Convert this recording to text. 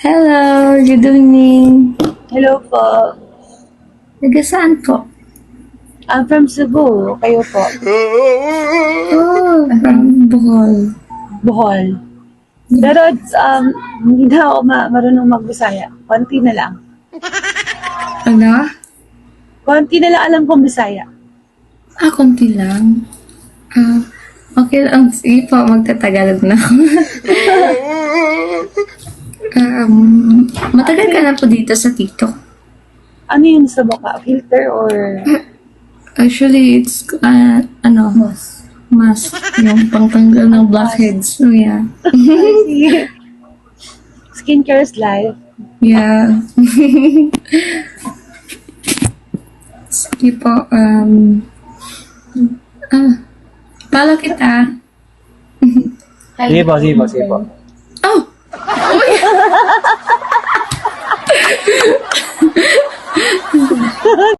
Hello, good evening. Hello po. Taga saan po? I'm from Cebu. Kayo po? Oh, from Bohol. Bohol. Pero hindi na ako marunong magbisaya. Konti na lang. Ano? Konti na lang alam kong Bisaya. Konti lang. Okay lang. Sige po, magtatagalog na ako. Matagal ka na po dito sa TikTok. Ano yun sa mukha? Filter or... Actually, it's, mask. Yung pangtanggal ng blackheads. So, yeah. Skincare's life. Yeah. Sige po, follow kita. Sige po, sige po, sige po. Oh!